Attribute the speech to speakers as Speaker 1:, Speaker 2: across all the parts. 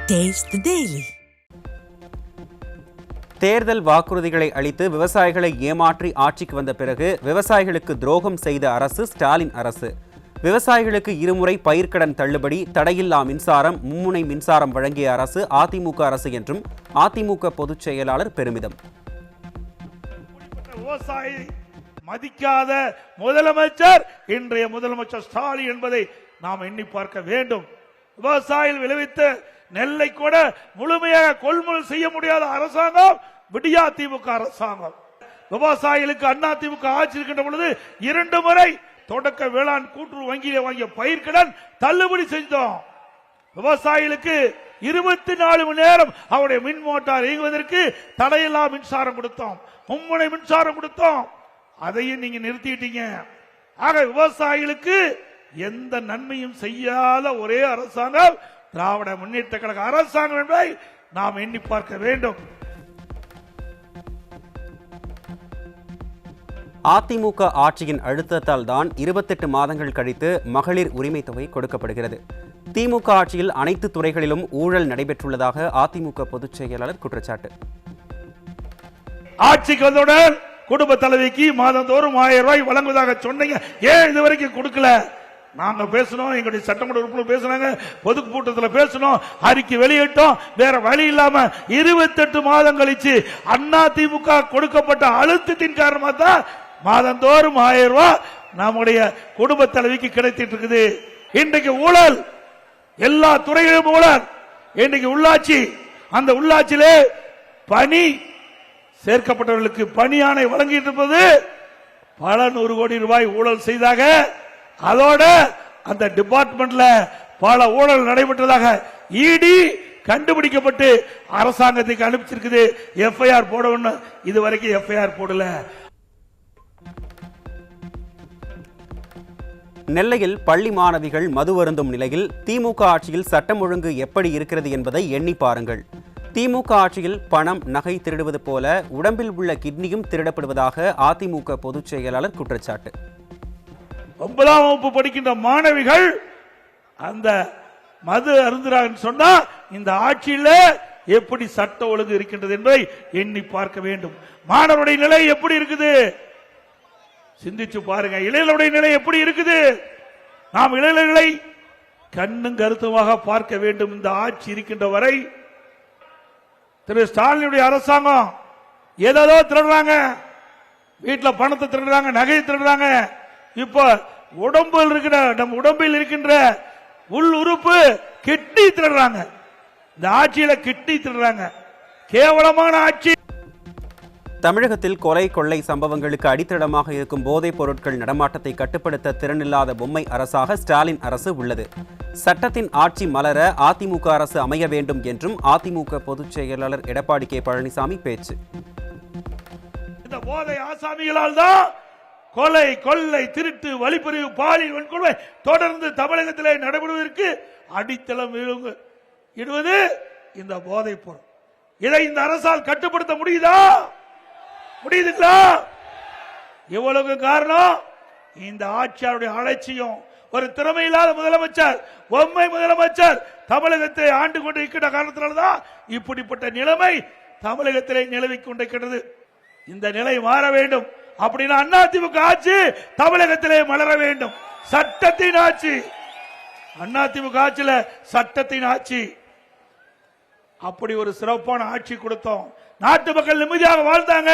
Speaker 1: Taste the Daily.
Speaker 2: தேர்தல் வாக்குறுதிகளை அளித்து விவசாயிகளை ஏமாற்றி ஆட்சிக்கு வந்த பிறகு விவசாயிகளுக்கு துரோகம் செய்த அரசு ஸ்டாலின் அரசு. விவசாயிகளுக்கு இருமுறை பயிர்க்கடன் தள்ளுபடி, தடையில்லா மின்சாரம், மும்முனை மின்சாரம் வழங்கிய அரசு அதிமுக அரசு என்றும் அதிமுக பொதுச் செயலாளர் பெருமிதம்.
Speaker 3: விவசாயி மதிக்காத முதலமைச்சர் இன்றைய முதலமைச்சர் ஸ்டாலின் என்பதை நாம் எண்ணி பார்க்க வேண்டும். விவசாயிகள் விளைவித்த நெல்லை கூட முழுமையாக கொள்முதல் செய்ய முடியாத அரசாங்கம் விடியா திமுக அரசாங்கம். விவசாயிகளுக்கு அண்ணா திமுக ஆட்சி இருக்கின்ற பொழுது 2 முறை தொடக்க வேளாண் கூட்டுறவு வங்கியில் வாங்கிய பயிர்க்கடன் தள்ளுபடி செஞ்சோம். விவசாயிகளுக்கு 24 மணி நேரம் அவருடைய மின் மோட்டார் இயங்குவதற்கு தடையில்லா மின்சாரம் கொடுத்தோம், மும்முனை மின்சாரம் கொடுத்தோம். அதையும் நீங்க நிறுத்திட்டீங்க. ஆக விவசாயிகளுக்கு எந்த நன்மையும் செய்யாத ஒரே அரசாங்கம் திராவிட முன்னேற்ற கழக அரசாங்கம் என்பதை நாம் எண்ணி பார்க்க வேண்டும்.
Speaker 2: அதிமுக ஆட்சியின் அழுத்தத்தால் தான் 28 மாதங்கள் கழித்து மகளிர் உரிமை தொகை கொடுக்கப்படுகிறது. திமுக ஆட்சியில் அனைத்து துறைகளிலும் ஊழல் நடைபெற்றுள்ளதாக அதிமுக பொதுச் செயலாளர் குற்றச்சாட்டு.
Speaker 3: ஆட்சிக்கு வந்தவுடன் குடும்ப தலைவிக்கு மாதந்தோறும் 1000 ரூபாய் வழங்குவதாக சொன்னீங்க. ஏன் இதுவரைக்கும் கொடுக்கல? நாங்க பேசணும், எங்களுடைய சட்டமன்ற உறுப்பினர் பேசினாங்க, பொது கூட்டத்தில் பேசணும், அறிக்கை வெளியிட்டோம். வேற வழி இல்லாம 28 மாதம் கழிச்சு அண்ணா திமுக கொடுக்கப்பட்ட அழுத்தத்தின் காரணமாக தான் மாதந்தோறும் 1000 ரூபாய் நம்முடைய குடும்ப தலைவிக்கு கிடைத்திட்டு இருக்குது. இன்றைக்கு ஊழல், எல்லா துறைகளிலும் ஊழல். இன்றைக்கு உள்ளாட்சி, அந்த உள்ளாட்சியிலே பணி சேர்க்கப்பட்டவர்களுக்கு பணி ஆணை வழங்கிட்டு இருப்பது பல 100 கோடி ரூபாய் ஊழல் செய்தாக. அதோட அந்த டிபார்ட்மெண்ட்ல பல ஊழல் நடைபெற்றதாக இடி கண்டுபிடிக்கப்பட்டு அரசாங்கத்துக்கு அனுப்பிச்சிருக்குது. எஃப்ஐஆர் போடணும், இதுவரைக்கும் எஃப்ஐஆர் போடல.
Speaker 2: நெல்லையில் பள்ளி மாணவிகள் மது அருந்தும் நிலையில் திமுக ஆட்சியில் சட்டம் ஒழுங்கு எப்படி இருக்கிறது என்பதை எண்ணி பாருங்கள். திமுக ஆட்சியில் பணம், நகை திருடுவது போல உடம்பில் உள்ள கிட்னியும் திருடப்படுவதாக அதிமுக பொதுச் செயலாளர் குற்றச்சாட்டு.
Speaker 3: 9ஆம் வகுப்பு படிக்கின்ற மாணவிகள் அந்த மது அருந்துறாங்கன்னு சொன்னா இந்த ஆட்சியில் எப்படி சட்ட ஒழுங்கு இருக்கின்றது என்பதை எண்ணி பார்க்க வேண்டும். மாணவருடைய நிலை எப்படி இருக்குது சிந்திச்சு பாருங்க. இளைஞருடைய நிலை எப்படி இருக்குது? நாம் இளைஞர்களை கண்ணும் கருத்துமாக பார்க்க வேண்டும். இந்த ஆட்சி இருக்கின்ற வரை திரு ஸ்டாலினுடைய அரசாங்கம் ஏதோ திருடுறாங்க, வீட்டில் பணத்தை திருடுறாங்க, நகையை திருடுறாங்க. இப்ப நம் உடம்பில் இருக்கின்ற உள் உறுப்பு கிட்னி திருடுறாங்க. இந்த ஆட்சியில கிட்னி திருடுறாங்க. கேவலமான ஆட்சி.
Speaker 2: தமிழகத்தில் கொலை கொள்ளை சம்பவங்களுக்கு அடித்தளமாக இருக்கும் போதைப் பொருட்கள் நடமாட்டத்தை கட்டுப்படுத்த திறனில்லாத பொம்மை அரசாக ஸ்டாலின் அரசு உள்ளது. சட்டத்தின் ஆட்சி மலர அதிமுக அரசு அமைய வேண்டும் என்றும் அதிமுக பொதுச் செயலாளர் எடப்பாடி கே பழனிசாமி பேச்சு.
Speaker 3: இந்த போதை ஆசாமிகளால் தான் கொலை, கொள்ளை, திருட்டு, வழிப்பறிவு, பாலியல் வன்கொடுமை தொடர்ந்து தமிழகத்திலே நடைபெறுவதற்கு அடித்தளம் இடுவது இந்த போதைப் பொருள். இதை இந்த அரசால் கட்டுப்படுத்த முடியுதா? முடியுதுங்களா? இவ்வளவு காரணம் இந்த ஆட்சியாளருடைய அலட்சியம். ஒரு திறமை இல்லாத முதலமைச்சர், பொம்மை முதலமைச்சர் தமிழகத்தை ஆண்டு கொண்டு இருக்கின்ற காரணத்தினால்தான் இப்படிப்பட்ட நிலைமை தமிழகத்திலே நிலவிக் கொண்டிருக்கிறது. இந்த நிலை மாற வேண்டும். அப்படின்னா அதிமுக ஆட்சி தமிழகத்திலே மலர வேண்டும். சட்டத்தின் ஆட்சி. அதிமுக ஆட்சியில சட்டத்தின் ஆட்சி. அப்படி ஒரு சிறப்பான ஆட்சி கொடுத்தோம். நாட்டு மக்கள் நிம்மதியாக வாழ்ந்தாங்க.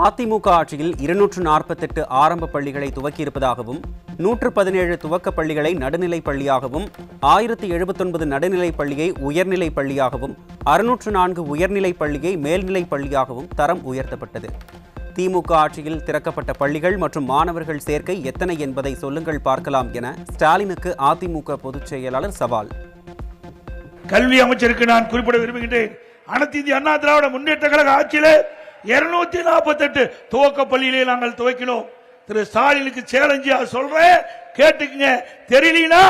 Speaker 2: அதிமுக ஆட்சியில் 248 ஆரம்ப பள்ளிகளை துவக்கியிருப்பதாகவும் 117 துவக்க பள்ளிகளை நடுநிலைப் பள்ளியாகவும் 1079 நடுநிலைப் பள்ளியை உயர்நிலைப் பள்ளியாகவும் 604 உயர்நிலைப் பள்ளியை மேல்நிலைப் பள்ளியாகவும் தரம் உயர்த்தப்பட்டது. திமுக ஆட்சியில் திறக்கப்பட்ட பள்ளிகள் மற்றும் மாணவர்கள் சேர்க்கை எத்தனை என்பதை சொல்லுங்கள் பார்க்கலாம் என ஸ்டாலினுக்கு அதிமுக பொதுச் செயலாளர் சவால்.
Speaker 3: கல்வி அமைச்சருக்கு நான் குறிப்பிட விரும்புகின்றேன். அனைத்து இந்திய அண்ணா திராவிட முன்னேற்ற கழக ஆட்சியிலே 248 துவக்க பள்ளியிலே நாங்கள் துவக்கினோம். திரு ஸ்டாலினுக்கு சேலஞ்சா சொல்றேன், கேட்டுக்குங்க. தெரியலனா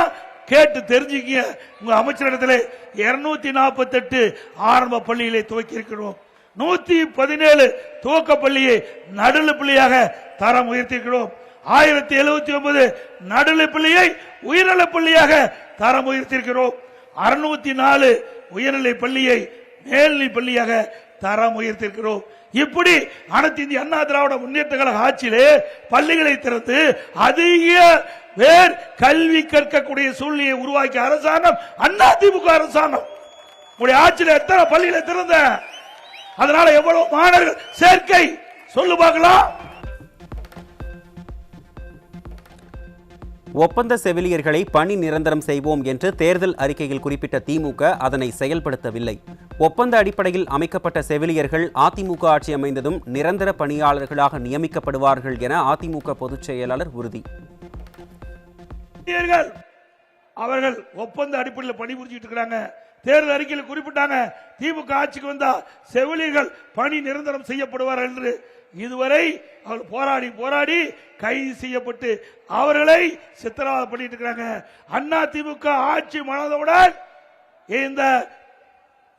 Speaker 3: கேட்டு தெரிஞ்சுக்கங்க. உங்க அமைச்சரிடத்திலே 248 ஆரம்ப பள்ளியிலே துவக்கி இருக்கிறோம். 117 துவக்க பள்ளியை நடுநிலை பள்ளியாக தரம் உயர்த்தியிருக்கிறோம். 1079 நடுநிலைப் பள்ளியை உயர்நிலைப் பள்ளியாக தரம் உயர்த்தியிருக்கிறோம். 604 உயர்நிலைப் பள்ளியை மேல்நிலைப் பள்ளியாக தரம் உயர்த்தியிருக்கிறோம். இப்படி அனைத்து இந்திய அண்ணா திராவிட முன்னேற்ற கழக ஆட்சியிலே பள்ளிகளை திறந்து அதிக பேர் கல்வி கற்கக்கூடிய சூழ்நிலையை உருவாக்கிய அரசாங்கம் அதிமுக அரசாங்கம். உங்களுடைய ஆட்சியில் எத்தனை பள்ளிகளை திறந்த, அதனால எவ்வளவு மாணவர்கள் சேர்க்கை சொல்லு பார்க்கலாம்.
Speaker 2: ஒப்பந்த செவிலியர்களை பணி நிரந்தரம் செய்வோம் என்று தேர்தல் அறிக்கையில் குறிப்பிட்ட திமுக அதனை செயல்படுத்தவில்லை. ஒப்பந்த அடிப்படையில் அமைக்கப்பட்ட செவிலியர்கள் அதிமுக ஆட்சி அமைந்ததும் நிரந்தர பணியாளர்களாக நியமிக்கப்படுவார்கள் என அதிமுக பொதுச் செயலாளர் உறுதி.
Speaker 3: அவர்கள் ஒப்பந்த அடிப்படையில் பணிபுரிஞ்சிட்டு இருக்கிறாங்க. தேர்தல் அறிக்கையில் குறிப்பிட்டாங்க, திமுக ஆட்சிக்கு வந்தா செவிலியர்கள் பணி நிரந்தரம் செய்யப்படுவார்கள் என்று. இதுவரை அவர்கள் போராடி போராடி கைது செய்யப்பட்டு அவர்களை சித்திரவதை பண்ணிட்டு இருக்கிறாங்க. அண்ணா திமுக ஆட்சி மலர்ந்தவுடன் இந்த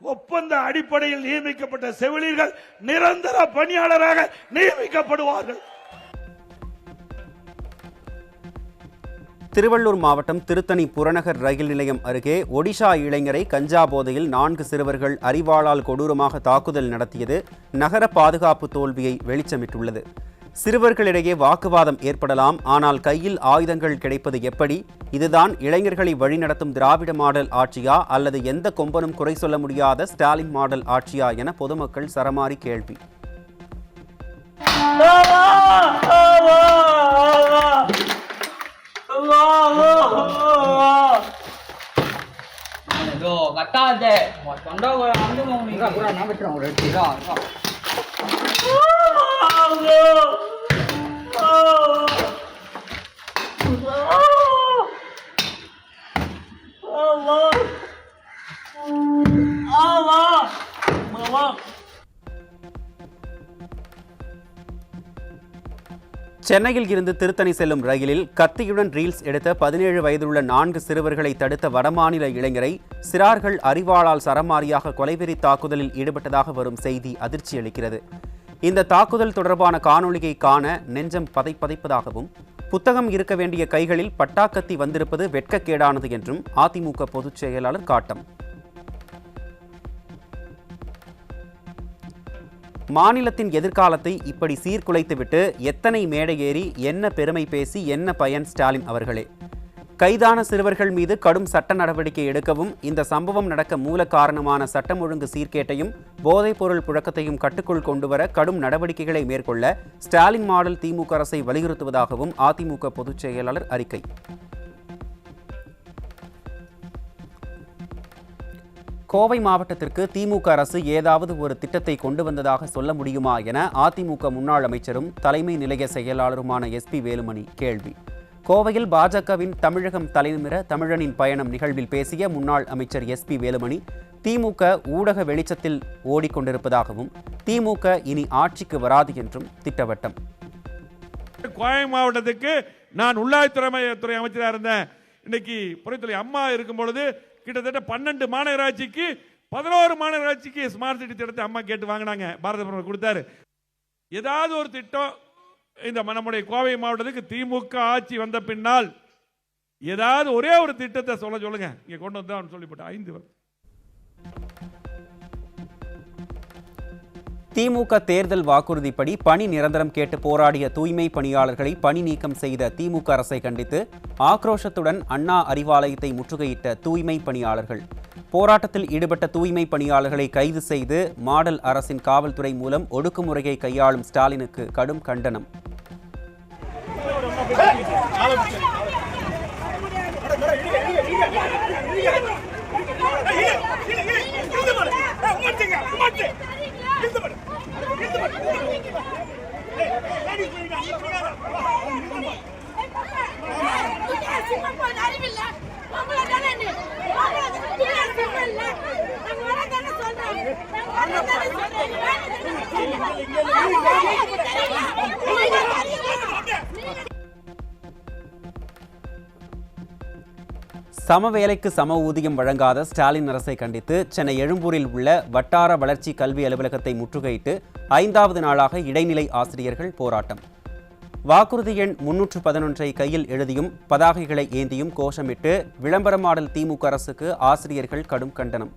Speaker 3: ஒப்பந்த அடிப்படையில் நியமிக்கப்பட்ட செவிலியர்கள் நிரந்தர பணியாளராக நியமிக்கப்படுவார்கள்.
Speaker 2: திருவள்ளூர் மாவட்டம் திருத்தணி புறநகர் ரயில் நிலையம் அருகே ஒடிஷா இளைஞரை கஞ்சா போதையில் 4 சிறுவர்கள் அரிவாளால் கொடூரமாக தாக்குதல் நடத்தியது நகர பாதுகாப்பு தோல்வியை வெளிச்சமிட்டுள்ளது. சிறுவர்களிடையே வாக்குவாதம் ஏற்படலாம், ஆனால் கையில் ஆயுதங்கள் கிடைப்பது எப்படி? இதுதான் இளைஞர்களை வழிநடத்தும் திராவிட மாடல் ஆட்சியா அல்லது எந்த கொம்பனும் குறை சொல்ல முடியாத ஸ்டாலின் மாடல் ஆட்சியா என பொதுமக்கள் சரமாரி கேள்வி. சென்னையில் இருந்து திருத்தணி செல்லும் ரயிலில் கத்தியுடன் ரீல்ஸ் எடுத்த 17 வயதுள்ள 4 சிறுவர்களை தடுத்த வடமாநில இளைஞரை சிறார்கள் அரிவாளால் சரமாரியாக கொலைவெறி தாக்குதலில் ஈடுபட்டதாக வரும் செய்தி அதிர்ச்சி அளிக்கிறது. இந்த தாக்குதல் தொடர்பான காணொளியை காண நெஞ்சம் பதைப்பதைப்பதாகவும், புத்தகம் இருக்க வேண்டிய கைகளில் பட்டாக்கத்தி வந்திருப்பது வெட்கக்கேடானது என்றும் அதிமுக பொதுச் செயலாளர் காட்டம். மாநிலத்தின் எதிர்காலத்தை இப்படி சீர்குலைத்துவிட்டு எத்தனை மேடை ஏறி என்ன பெருமை பேசி என்ன பயன் ஸ்டாலின் அவர்களே? கைதான சிறுவர்கள் மீது கடும் சட்ட நடவடிக்கை எடுக்கவும், இந்த சம்பவம் நடக்க மூல காரணமான சட்டம் ஒழுங்கு சீர்கேட்டையும் போதைப்பொருள் புழக்கத்தையும் கட்டுக்குள் கொண்டுவர கடும் நடவடிக்கைகளை மேற்கொள்ள ஸ்டாலின் மாடல் திமுக அரசை வலியுறுத்துவதாகவும் அதிமுக பொதுச் செயலாளர் அறிக்கை. கோவை மாவட்டத்திற்கு திமுக அரசு ஏதாவது ஒரு திட்டத்தை கொண்டு வந்ததாக சொல்ல முடியுமா என அதிமுக முன்னாள் அமைச்சரும் தலைமை நிலைய செயலாளருமான SP வேலுமணி கேள்வி. கோவையில் பாஜகவின் தமிழகம் தலைநிமிர தமிழனின் பயணம் நிகழ்வில் பேசிய முன்னாள் அமைச்சர் SP வேலுமணி, திமுக ஊடக வெளிச்சத்தில் ஓடிக்கொண்டிருப்பதாகவும் திமுக இனி ஆட்சிக்கு வராது என்றும் திட்டவட்டம்.
Speaker 1: கோவை மாவட்டத்துக்கு நான் உள்ளாட்சித்துறை அமைச்சராக இருந்தேன். இன்னைக்கு புறத்துறை அம்மா இருக்கும் பொழுது கிட்டத்தட்ட 12 மாநகராட்சிக்கு 11 மாநகராட்சிக்கு ஸ்மார்ட் சிட்டி திட்டத்தை அம்மா கேட்டு வாங்கினாங்க. பாரத பிரதமர் கொடுத்தாரு. ஏதாவது ஒரு திட்டம் இந்த நம்முடைய கோவை மாவட்டத்துக்கு திமுக ஆட்சி வந்த பின்னால் ஏதாவது ஒரே ஒரு திட்டத்தை சொல்லுங்க, இங்க கொண்டு வந்தா சொல்லிவிட்டு 5 வருஷம்.
Speaker 2: திமுக தேர்தல் வாக்குறுதிப்படி பணி நிரந்தரம் கேட்டு போராடிய தூய்மை பணியாளர்களை பணி நீக்கம் செய்த திமுக அரசை கண்டித்து ஆக்ரோஷத்துடன் அண்ணா அறிவாலயத்தை முற்றுகையிட்ட தூய்மை பணியாளர்கள். போராட்டத்தில் ஈடுபட்ட தூய்மை பணியாளர்களை கைது செய்து மாடல் அரசின் காவல்துறை மூலம் ஒடுக்குமுறையை கையாளும் ஸ்டாலினுக்கு கடும் கண்டனம். சம வேலைக்கு சம ஊதியம் வழங்காத ஸ்டாலின் அரசை கண்டித்து சென்னை எழும்பூரில் உள்ள வட்டார வளர்ச்சி கல்வி அலுவலகத்தை முற்றுகையிட்டு 5வது நாளாக இடைநிலை ஆசிரியர்கள் போராட்டம். வாக்குறுதி எண் 311 கையில் எழுதியும் பதாகைகளை ஏந்தியும் கோஷமிட்டு விளம்பரமாடல் திமுக அரசுக்கு ஆசிரியர்கள் கடும் கண்டனம்.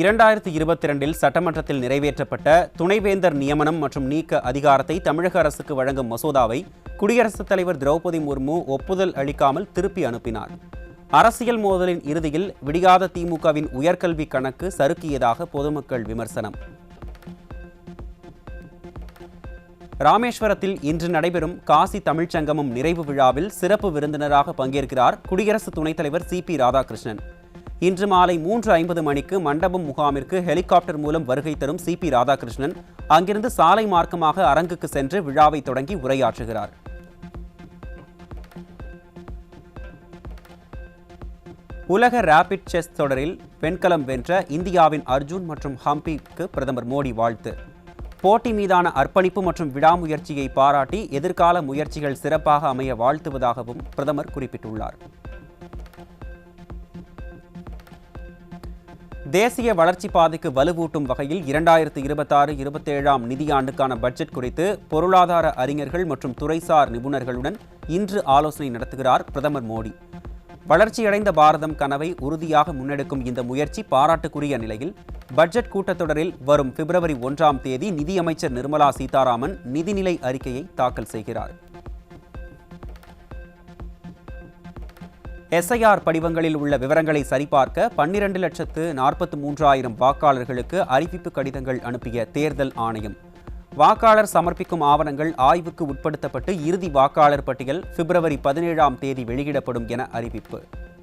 Speaker 2: இரண்டாயிரத்தி 22 சட்டமன்றத்தில் நிறைவேற்றப்பட்ட துணைவேந்தர் நியமனம் மற்றும் நீக்க அதிகாரத்தை தமிழக அரசுக்கு வழங்கும் மசோதாவை குடியரசுத் தலைவர் திரௌபதி முர்மு ஒப்புதல் அளிக்காமல் திருப்பி அனுப்பினார். அரசியல் மோதலின் இறுதியில் விடியாத திமுகவின் உயர்கல்வி கணக்கு சறுக்கியதாக பொதுமக்கள் விமர்சனம். ராமேஸ்வரத்தில் இன்று நடைபெறும் காசி தமிழ்ச்சங்கமம் நிறைவு விழாவில் சிறப்பு விருந்தினராக பங்கேற்கிறார் குடியரசு துணைத் தலைவர் CP ராதாகிருஷ்ணன். இன்று மாலை 3:50 மணிக்கு மண்டபம் முகாமிற்கு ஹெலிகாப்டர் மூலம் வருகை தரும் CP ராதாகிருஷ்ணன் அங்கிருந்து சாலை மார்க்கமாக அரங்குக்கு சென்று விழாவை தொடங்கி உரையாற்றுகிறார். உலக ரேபிட் செஸ் தொடரில் வெண்கலம் வென்ற இந்தியாவின் அர்ஜுன் மற்றும் ஹம்பிக்கு பிரதமர் மோடி வாழ்த்து. போட்டி மீதான அர்ப்பணிப்பு மற்றும் விடாமுயற்சியை பாராட்டி எதிர்கால முயற்சிகள் சிறப்பாக அமைய வாழ்த்துவதாகவும் பிரதமர் குறிப்பிட்டுள்ளார். தேசிய வளர்ச்சி பாதைக்கு வலுவூட்டும் வகையில் 2026-27 நிதியாண்டுக்கான பட்ஜெட் குறித்து பொருளாதார அறிஞர்கள் மற்றும் துறைசார் நிபுணர்களுடன் இன்று ஆலோசனை நடத்துகிறார் பிரதமர் மோடி. வளர்ச்சியடைந்த பாரதம் கனவை உறுதியாக முன்னெடுக்கும் இந்த முயற்சி பாராட்டுக்குரிய நிலையில் பட்ஜெட் கூட்டத்தொடரில் வரும் பிப்ரவரி 1ஆம் தேதி நிதியமைச்சர் நிர்மலா சீதாராமன் நிதிநிலை அறிக்கையை தாக்கல் செய்கிறார். SIR படிவங்களில் உள்ள விவரங்களை சரிபார்க்க 12,43,000 வாக்காளர்களுக்கு அறிவிப்பு கடிதங்கள் அனுப்பிய தேர்தல் ஆணையம். வாக்காளர் சமர்ப்பிக்கும் ஆவணங்கள் ஆய்வுக்கு உட்படுத்தப்பட்டு இறுதி வாக்காளர் பட்டியல் பிப்ரவரி 17ஆம் தேதி வெளியிடப்படும் என அறிவிப்பு.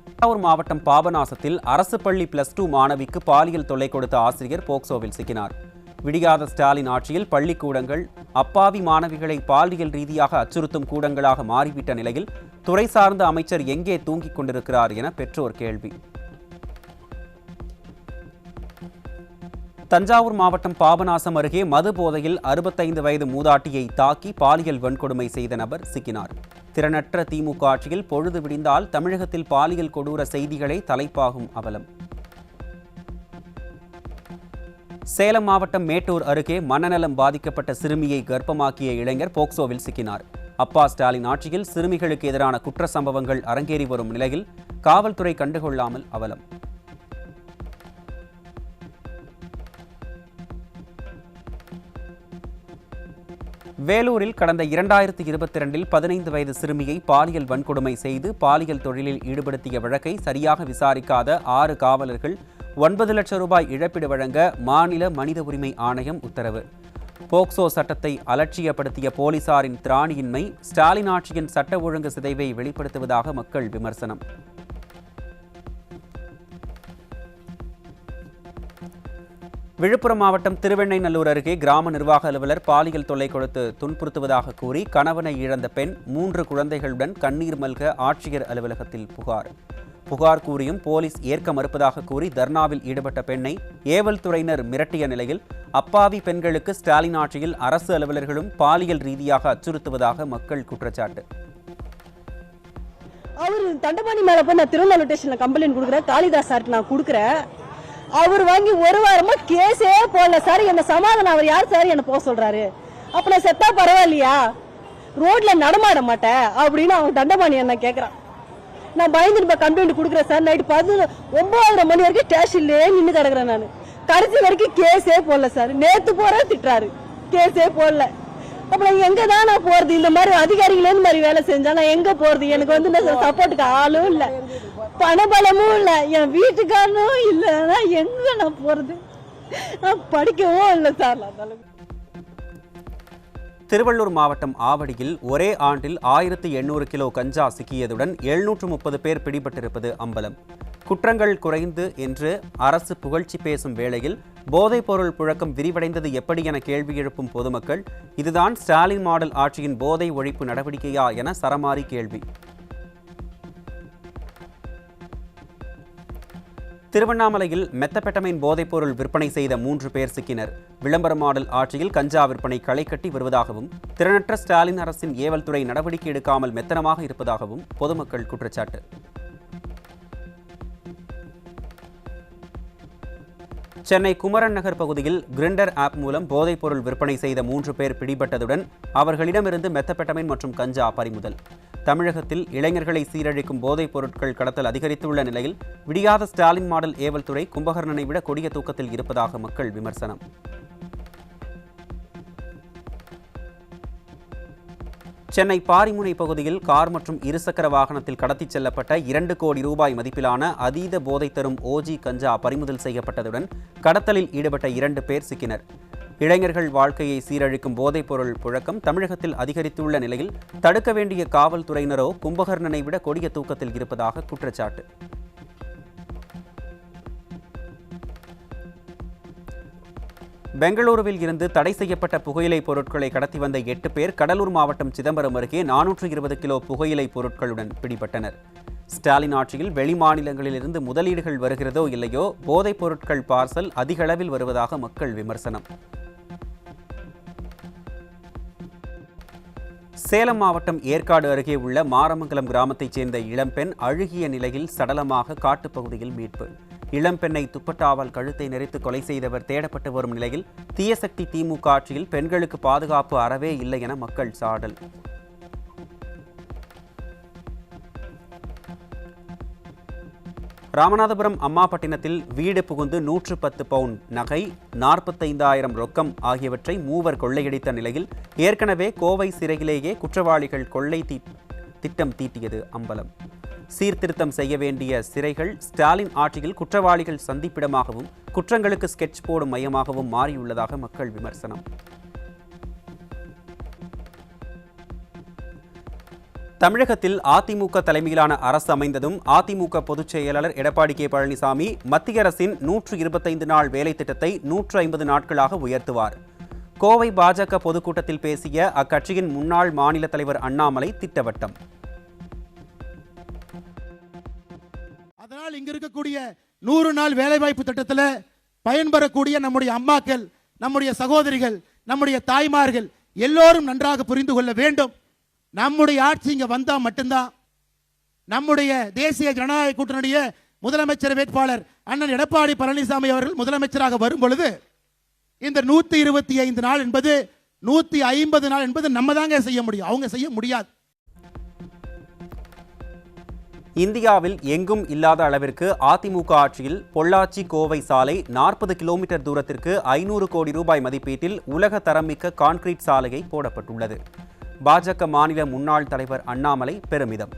Speaker 2: தஞ்சாவூர் மாவட்டம் பாபநாசத்தில் அரசு பள்ளி +2 மாணவிக்கு பாலியல் தொல்லை கொடுத்த ஆசிரியர் போக்சோவில் சிக்கினார். விடியாத ஸ்டாலின் ஆட்சியில் பள்ளிக்கூடங்கள் அப்பாவி மாணவிகளை பாலியல் ரீதியாக அச்சுறுத்தும் கூடங்களாக மாறிவிட்ட நிலையில் துறை சார்ந்த அமைச்சர் எங்கே தூங்கிக் கொண்டிருக்கிறார் என பெற்றோர் கேள்வி. தஞ்சாவூர் மாவட்டம் பாபநாசம் அருகே மது போதையில் 65 வயது மூதாட்டியை தாக்கி பாலியல் வன்கொடுமை செய்த நபர் சிக்கினார். திறனற்ற திமுக ஆட்சியில் பொழுது விடிந்தால் தமிழகத்தில் பாலியல் கொடூர செய்திகளே தலைப்பாகும் அவலம். சேலம் மாவட்டம் மேட்டூர் அருகே மனநலம் பாதிக்கப்பட்ட சிறுமியை கர்ப்பமாக்கிய இளைஞர் போக்சோவில் சிக்கினார். அப்பா ஸ்டாலின் ஆட்சியில் சிறுமிகளுக்கு எதிரான குற்ற சம்பவங்கள் அரங்கேறி வரும் நிலையில் காவல்துறை கண்டுகொள்ளாமல் அவலம். வேலூரில் கடந்த 2022 15 வயது சிறுமியை பாலியல் வன்கொடுமை செய்து பாலியல் தொழிலில் ஈடுபடுத்திய வழக்கை சரியாக விசாரிக்காத 6 காவலர்கள் 9 லட்சம் ரூபாய் இழப்பீடு வழங்க மாநில மனித உரிமை ஆணையம் உத்தரவு. போக்சோ சட்டத்தை அலட்சியப்படுத்திய போலீசாரின் திராணியின்மை ஸ்டாலின் ஆட்சியின் சட்ட ஒழுங்கு சிதைவை வெளிப்படுத்துவதாக மக்கள் விமர்சனம். விழுப்புரம் மாவட்டம் திருவெண்ணைநல்லூர் அருகே கிராம நிர்வாக அலுவலர் பாலியல் தொல்லை கொடுத்து துன்புறுத்துவதாக கூறி கணவனை இழந்த பெண் 3 குழந்தைகளுடன் கண்ணீர் மல்க ஆட்சியர் அலுவலகத்தில் புகார் கூறியும் போலீஸ் ஏற்க மறுப்பதாக கூறி தர்ணாவில் ஈடுபட்ட பெண்ணை ஏவல் துறையினர் மிரட்டிய நிலையில் அப்பாவி பெண்களுக்கு ஸ்டாலின் ஆட்சியில் அரசு அலுவலர்களும் பாலியல் ரீதியாக அச்சுறுத்துவதாக மக்கள் குற்றச்சாட்டு.
Speaker 4: அவர் தண்டபாணி மேல போய் நான் திருநெல்வேலி ஸ்டேஷன்ல கம்ப்ளைண்ட் கொடுக்குறேன், காளிதாஸ் சாருக்கு நான் கொடுக்குறேன். அவர் வாங்கி 1 வாரமா கேஸே போடல சார். என்ன சமாதானம் அவர் யார் சார் என்ன போக சொல்றாரு? அப்ப நான் செத்தா பரவாயில்லையா, ரோட்ல நடமாட மாட்டேன் அப்படின்னு அவன் தண்டபாணி என்ன கேக்குறான். நான் பயந்து கம்ப்ளைண்ட் கொடுக்குறேன் சார். நைட்டு 9:30 மணி வரைக்கும் ஸ்டேஷன்லயே நின்று கிடக்குறேன். நான் கடைசி வரைக்கும் கேஸே போடல சார். நேத்து போறேன் திட்டுறாரு, கேஸே போடல. அப்புறம் எங்க தான் நான் போறது? இந்த மாதிரி அதிகாரிகளே இந்த மாதிரி வேலை செஞ்சா நான் எங்க போறது? எனக்கு வந்து சப்போர்ட்டுக்கு ஆளும் இல்ல, பணபலமும் இல்ல, என் வீட்டுக்காரனும் இல்ல. எங்க நான் போறது? நான் படிக்கவும் இல்லை சார்.
Speaker 2: திருவள்ளூர் மாவட்டம் ஆவடியில் ஒரே ஆண்டில் 1800 கிலோ கஞ்சா சிக்கியதுடன் 730 பேர் பிடிபட்டிருப்பது அம்பலம். குற்றங்கள் குறைந்து என்று அரசு புகழ்ச்சி பேசும் வேளையில் போதைப்பொருள் புழக்கம் விரிவடைந்தது எப்படி என கேள்வி எழுப்பும் பொதுமக்கள், இதுதான் ஸ்டாலின் மாடல் ஆட்சியின் போதை ஒழிப்பு நடவடிக்கையா என சரமாரி கேள்வி. திருவண்ணாமலையில் மெத்தபெட்டமைன் போதைப்பொருள் விற்பனை செய்த 3 பேர் சிக்கினர். விளம்பர மாடல் ஆட்சியில் கஞ்சா விற்பனை களை கட்டி வருவதாகவும், திறனற்ற ஸ்டாலின் அரசின் ஏவல் துறை நடவடிக்கை எடுக்காமல் மெத்தனமாக இருப்பதாகவும் பொதுமக்கள் குற்றச்சாட்டு. சென்னை குமரன் நகர் பகுதியில் கிரிண்டர் ஆப் மூலம் போதைப்பொருள் விற்பனை செய்த 3 பேர் பிடிபட்டதுடன் அவர்களிடமிருந்து மெத்தபெட்டமைன் மற்றும் கஞ்சா பறிமுதல். தமிழகத்தில் இளைஞர்களை சீரழிக்கும் போதைப் பொருட்கள் கடத்தல் அதிகரித்துள்ள நிலையில் விடியாத ஸ்டாலின் மாடல் ஏவல் துறை கும்பகர்ணனை விட கொடிய தூக்கத்தில் இருப்பதாக மக்கள் விமர்சனம். சென்னை பாரிமுனை பகுதியில் கார் மற்றும் இருசக்கர வாகனத்தில் கடத்திச் செல்லப்பட்ட 2 கோடி ரூபாய் மதிப்பிலான அதீத போதை தரும் ஓஜி கஞ்சா பறிமுதல் செய்யப்பட்டதுடன் கடத்தலில் ஈடுபட்ட 2 பேர் சிக்கினர். இளைஞர்கள் வாழ்க்கையை சீரழிக்கும் போதைப்பொருள் புழக்கம் தமிழகத்தில் அதிகரித்துள்ள நிலையில் தடுக்க வேண்டிய காவல்துறையினரோ கும்பகர்ணனை விட கொடிய தூக்கத்தில் இருப்பதாக குற்றச்சாட்டு. பெங்களூருவில் இருந்து தடை செய்யப்பட்ட புகையிலை பொருட்களை கடத்தி வந்த 8 பேர் கடலூர் மாவட்டம் சிதம்பரம் அருகே 420 கிலோ புகையிலை பொருட்களுடன் பிடிபட்டனர். ஸ்டாலின் ஆட்சியில் வெளிமாநிலங்களிலிருந்து முதலீடுகள் வருகிறதோ இல்லையோ போதைப் பொருட்கள் பார்சல் அதிக அளவில் வருவதாக மக்கள் விமர்சனம். சேலம் மாவட்டம் ஏற்காடு அருகே உள்ள மாரமங்கலம் கிராமத்தைச் சேர்ந்த இளம்பெண் அழுகிய நிலையில் சடலமாக காட்டுப்பகுதியில் மீட்பு. இளம்பெண்ணை துப்பட்டாவால் கழுத்தை நெரித்து கொலை செய்தவர் தேடப்பட்டு வரும் நிலையில் தீயசக்தி திமுக ஆட்சியில் பெண்களுக்கு பாதுகாப்பு அறவே இல்லை என மக்கள் சாடல். ராமநாதபுரம் அம்மாபட்டினத்தில் வீடு புகுந்து 110 பவுன் நகை, 45,000 ரொக்கம் ஆகியவற்றை மூவர் கொள்ளையடித்த நிலையில் ஏற்கனவே கோவை சிறையிலேயே குற்றவாளிகள் கொள்ளை திட்டம் தீட்டியது அம்பலம். சீர்திருத்தம் செய்ய வேண்டிய சிறைகள் ஸ்டாலின் ஆட்சியில் குற்றவாளிகள் சந்திப்பிடமாகவும் குற்றங்களுக்கு ஸ்கெட்ச் போடும் மையமாகவும் மாறியுள்ளதாக மக்கள் விமர்சனம். தமிழகத்தில் அதிமுக தலைமையிலான அரசு அமைந்ததும் அதிமுக பொதுச் செயலாளர் எடப்பாடி கே பழனிசாமி மத்திய அரசின் 125 நாள் வேலை திட்டத்தை 150 நாட்களாக உயர்த்துவார். கோவை பாஜக பொதுக்கூட்டத்தில் பேசிய அக்கட்சியின் முன்னாள் மாநில தலைவர் அண்ணாமலை திட்டவட்டம்.
Speaker 5: அதனால் இங்க இருக்கக்கூடிய 100 நாள் வேலைவாய்ப்பு திட்டத்தில் பயன்பெறக்கூடிய நம்முடைய அம்மாக்கள், நம்முடைய சகோதரிகள், நம்முடைய தாய்மார்கள் எல்லோரும் நன்றாக புரிந்து கொள்ள வேண்டும். நம்முடைய ஆட்சி இங்க வந்தா மட்டும்தான் நம்முடைய தேசிய ஜனநாயக கூட்டணியுடைய முதலமைச்சர் வேட்பாளர் அண்ணன் எடப்பாடி பழனிசாமி அவர்கள் முதலமைச்சராக வரும் பொழுது இந்த 125 நாள் என்பது 150 நாள் என்பது நம்ம தாங்க செய்ய முடியும், அவங்க செய்ய முடியாது.
Speaker 2: இந்தியாவில் எங்கும் இல்லாத அளவிற்கு அதிமுக ஆட்சியில் பொள்ளாச்சி கோவை சாலை 40 கிலோமீட்டர் தூரத்திற்கு 500 கோடி ரூபாய் மதிப்பீட்டில் உலக தரமிக்க கான்கிரீட் சாலையை போடப்பட்டுள்ளது. பாஜக மாநில முன்னாள் தலைவர் அண்ணாமலை பெருமிதம்.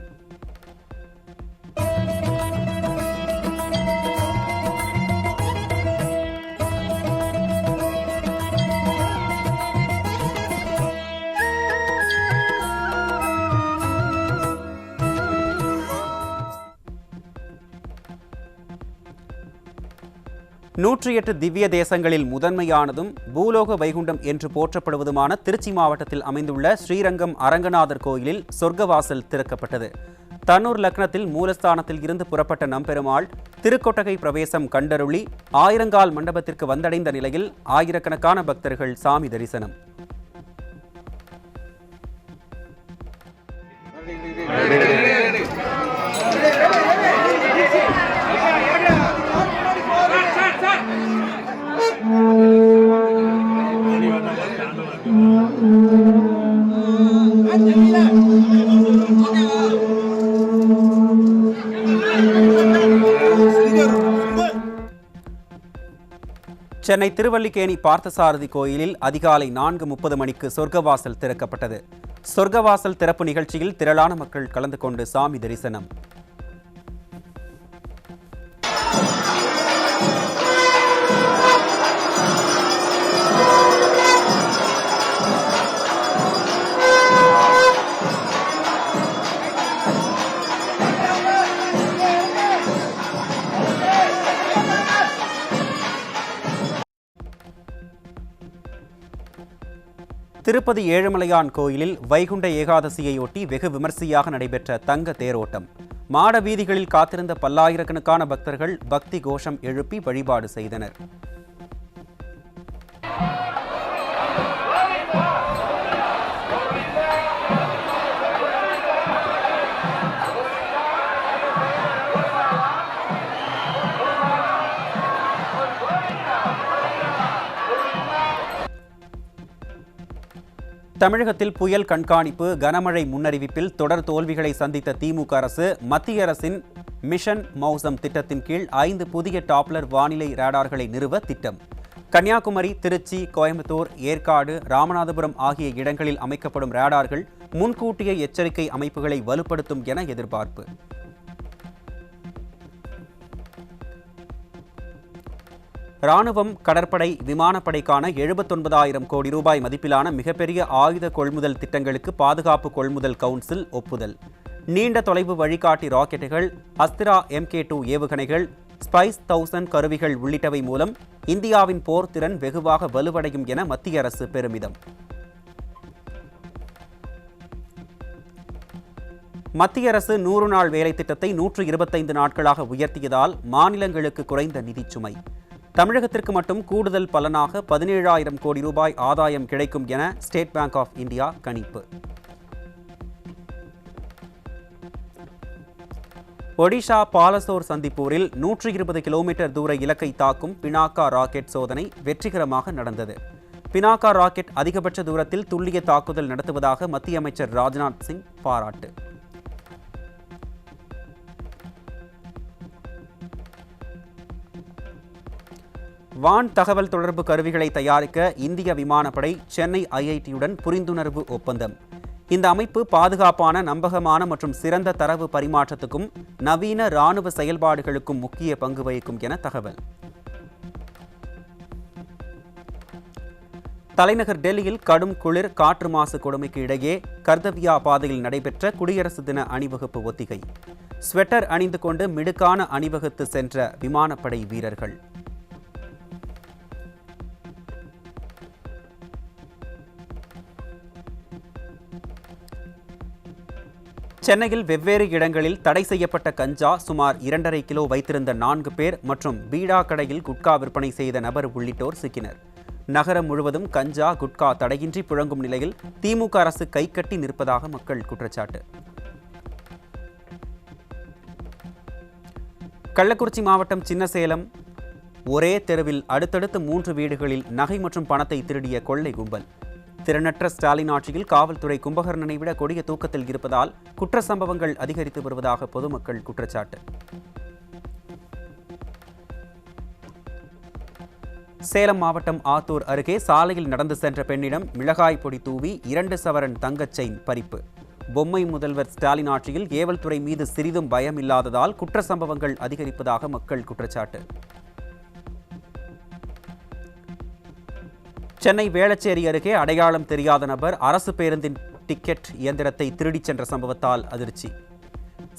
Speaker 2: நூற்றி 8 திவ்ய தேசங்களில் முதன்மையானதும் பூலோக வைகுண்டம் என்று போற்றப்படுவதுமான திருச்சி மாவட்டத்தில் அமைந்துள்ள ஸ்ரீரங்கம் அரங்கநாதர் கோயிலில் சொர்க்கவாசல் திறக்கப்பட்டது. தன்னூர் லக்னத்தில் மூலஸ்தானத்தில் இருந்து புறப்பட்ட நம்பெருமாள் திருக்கொட்டகை பிரவேசம் கண்டருளி ஆயிரங்கால் மண்டபத்திற்கு வந்தடைந்த நிலையில் ஆயிரக்கணக்கான பக்தர்கள் சாமி தரிசனம். சென்னை திருவல்லிக்கேணி பார்த்தசாரதி கோயிலில் அதிகாலை 4:30 மணிக்கு சொர்க்கவாசல் திறக்கப்பட்டது. சொர்க்கவாசல் திறப்பு நிகழ்ச்சியில் திரளான மக்கள் கலந்து கொண்டு சாமி தரிசனம். திருப்பதி ஏழுமலையான் கோயிலில் வைகுண்ட ஏகாதசியையொட்டி வெகு விமர்சையாக நடைபெற்ற தங்க தேரோட்டம். மாட வீதிகளில் காத்திருந்த பல்லாயிரக்கணக்கான பக்தர்கள் பக்தி கோஷம் எழுப்பி வழிபாடு செய்தனர். தமிழகத்தில் புயல் கண்காணிப்பு, கனமழை முன்னறிவிப்பில் தொடர் தோல்விகளை சந்தித்த திமுக அரசு மத்திய அரசின் மிஷன் மௌசம் திட்டத்தின் கீழ் 5 புதிய டாப்லர் வானிலை ரேடார்களை நிறுவ திட்டம். கன்னியாகுமரி, திருச்சி, கோயம்புத்தூர், ஏற்காடு, ராமநாதபுரம் ஆகிய இடங்களில் அமைக்கப்படும் ரேடார்கள் முன்கூட்டிய எச்சரிக்கை அமைப்புகளை வலுப்படுத்தும் என எதிர்பார்ப்பு. ராணுவம், கடற்படை, விமானப்படைக்கான 79,000 கோடி ரூபாய் மதிப்பிலான மிகப்பெரிய ஆயுத கொள்முதல் திட்டங்களுக்கு பாதுகாப்பு கொள்முதல் கவுன்சில் ஒப்புதல். நீண்ட தொலைவு வழிகாட்டி ராக்கெட்டுகள், அஸ்திரா MK2 ஏவுகணைகள், ஸ்பைஸ் 1000 கருவிகள் உள்ளிட்டவை மூலம் இந்தியாவின் போர் திறன் வெகுவாக வலுவடையும் என மத்திய அரசு பெருமிதம். மத்திய அரசு 100 நாள் வேலை திட்டத்தை 125 நாட்களாக உயர்த்தியதால் மாநிலங்களுக்கு குறைந்த நிதிச்சுமை. தமிழகத்திற்கு மட்டும் கூடுதல் பலனாக 17,000 கோடி ரூபாய் ஆதாயம் கிடைக்கும் என ஸ்டேட் பேங்க் ஆஃப் இந்தியா கணிப்பு. ஒடிஷா பாலசோர் சந்திப்பூரில் 120 கிலோமீட்டர் தூர இலக்கை தாக்கும் பினாக்கா ராக்கெட் சோதனை வெற்றிகரமாக நடந்தது. பினாக்கா ராக்கெட் அதிகபட்ச தூரத்தில் துல்லிய தாக்குதல் நடத்துவதாக மத்திய அமைச்சர் ராஜ்நாத் சிங் பாராட்டு. வான் தகவல் தொடர்பு கருவிகளை தயாரிக்க இந்திய விமானப்படை சென்னை IIT-யுடன் புரிந்துணர்வு ஒப்பந்தம். இந்த அமைப்பு பாதுகாப்பான, நம்பகமான மற்றும் சிறந்த தரவு பரிமாற்றத்துக்கும் நவீன ராணுவ செயல்பாடுகளுக்கும் முக்கிய பங்கு வகிக்கும் என தகவல். தலைநகர் டெல்லியில் கடும் குளிர், காற்று மாசு கொடுமைக்கு இடையே கர்தவ்யா பாதையில் நடைபெற்ற குடியரசு தின அணிவகுப்பு ஒத்திகை. ஸ்வெட்டர் அணிந்து கொண்டு மிடுக்கான அணிவகுத்து சென்ற விமானப்படை வீரர்கள். சென்னையில் வெவ்வேறு இடங்களில் தடை செய்யப்பட்ட கஞ்சா சுமார் 2.5 கிலோ வைத்திருந்த 4 பேர் மற்றும் பீடா கடையில் குட்கா விற்பனை செய்த நபர் உள்ளிட்டோர் சிக்கினர். நகரம் முழுவதும் கஞ்சா, குட்கா தடையின்றி புழங்கும் நிலையில் திமுக அரசு கைகட்டி நிற்பதாக மக்கள் குற்றச்சாட்டு. கள்ளக்குறிச்சி மாவட்டம் சின்னசேலம் ஒரே தெருவில் அடுத்தடுத்து 3 வீடுகளில் நகை மற்றும் பணத்தை திருடிய கொள்ளை கும்பல். திறனற்ற ஸ்டாலின் ஆட்சியில் காவல்துறை கும்பகர்ணனை விட கொடிய தூக்கத்தில் இருப்பதால் குற்ற சம்பவங்கள் அதிகரித்து வருவதாக பொதுமக்கள் குற்றச்சாட்டு. சேலம் மாவட்டம் ஆத்தூர் அருகே சாலையில் நடந்து சென்ற பெண்ணிடம் மிளகாய் பொடி தூவி 2 சவரன் தங்கச் செயின் பறிப்பு. பொம்மை முதல்வர் ஸ்டாலின் ஆட்சியில் ஏவல்துறை மீது சிறிதும் பயம் இல்லாததால் குற்ற சம்பவங்கள் அதிகரிப்பதாக மக்கள் குற்றச்சாட்டு. சென்னை வேளச்சேரி அருகே அடையாளம் தெரியாத நபர் அரசு பேருந்தின் டிக்கெட் இயந்திரத்தை திருடிச் சென்ற சம்பவத்தால் அதிர்ச்சி.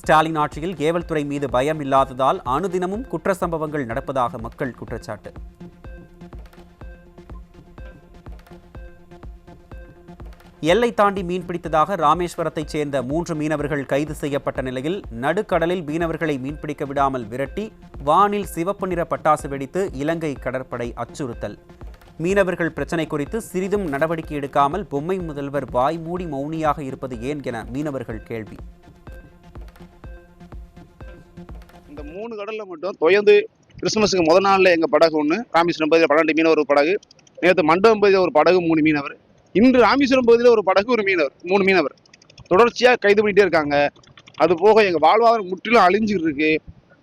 Speaker 2: ஸ்டாலின் ஆட்சியில் ஏவல்துறை மீது பயம் இல்லாததால் அனுதினமும் குற்ற சம்பவங்கள் நடப்பதாக மக்கள் குற்றச்சாட்டு. எல்லை தாண்டி மீன்பிடித்ததாக ராமேஸ்வரத்தைச் சேர்ந்த 3 மீனவர்கள் கைது செய்யப்பட்ட நிலையில் நடுக்கடலில் மீனவர்களை மீன்பிடிக்க விடாமல் விரட்டி வானில் சிவப்பு நிற பட்டாசு வெடித்து இலங்கை கடற்படை அச்சுறுத்தல். மீனவர்கள் பிரச்சினை குறித்து சிறிதும் நடவடிக்கை எடுக்காமல் பொம்மை முதல்வர் வாய் மூடி மௌனியாக இருப்பது ஏன் என மீனவர்கள் கேள்வி.
Speaker 6: இந்த 3 கடல்ல மட்டும் தொயந்து கிறிஸ்துமஸுக்கு முதல் நாள்ல எங்க படகு ஒன்று, ராமேஸ்வரம் பகுதியில் 12 மீனவர் ஒரு படகு, நேற்று மண்டபம் பகுதியில் ஒரு படகு 3 மீனவர், இன்று ராமேஸ்வரம் பகுதியில் ஒரு படகு 1 மீனவர், 3 மீனவர் தொடர்ச்சியாக கைது பண்ணிட்டே இருக்காங்க. அது போக எங்கள் வாழ்வாதாரம் முற்றிலும் அழிஞ்சுட்டு இருக்கு.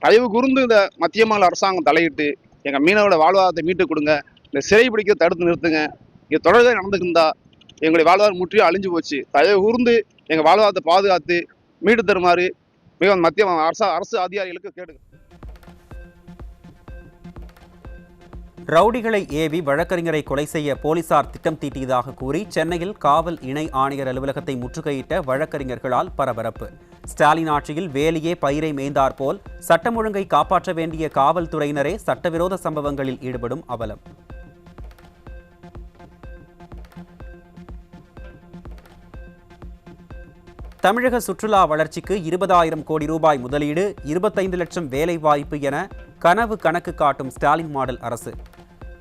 Speaker 6: தயவு கூர்ந்து இந்த மத்திய மாநில அரசாங்கம் தலையிட்டு எங்கள் மீனவரோட வாழ்வாதாரத்தை மீட்டு கொடுங்க. இந்த சிறை பிடிக்க தடுத்து நிறுத்துங்க. இங்கே தொடர்ந்து நடந்துக்கிருந்தா எங்களுடைய வாழ்வாதாரம் முற்றிலும் அழிஞ்சு போச்சு. தயவு கூர்ந்து எங்கள் வாழ்வாதாரத்தை பாதுகாத்து மீட்டு தருமாறு மிக மத்திய அரசு அதிகாரிகளுக்கு கேட்டுக்கிறேன்.
Speaker 2: ரவுடிகளை ஏவி வழக்கறிஞரை கொலை செய்ய போலீசார் திட்டம் தீட்டியதாக கூறி சென்னையில் காவல் இணை ஆணையர் அலுவலகத்தை முற்றுகையிட்ட வழக்கறிஞர்களால் பரபரப்பு. ஸ்டாலின் ஆட்சியில் வேலியே பயிரை மேய்ந்தார் போல் சட்டம் ஒழுங்கை காப்பாற்ற வேண்டிய காவல்துறையினரே சட்டவிரோத சம்பவங்களில் ஈடுபடும் அவலம். தமிழக சுற்றுலா வளர்ச்சிக்கு 20,000 கோடி ரூபாய் முதலீடு, 25 லட்சம் வேலை வாய்ப்பு என கனவு கணக்கு காட்டும் ஸ்டாலின் மாடல் அரசு.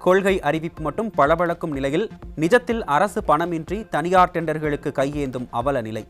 Speaker 2: கொள்கை அறிவிப்பு மட்டும் பளபளக்கும் நிலையில் நிஜத்தில் அரசு பணமின்றி தனியார் டெண்டர்களுக்கு கையேந்தும் அவல நிலை.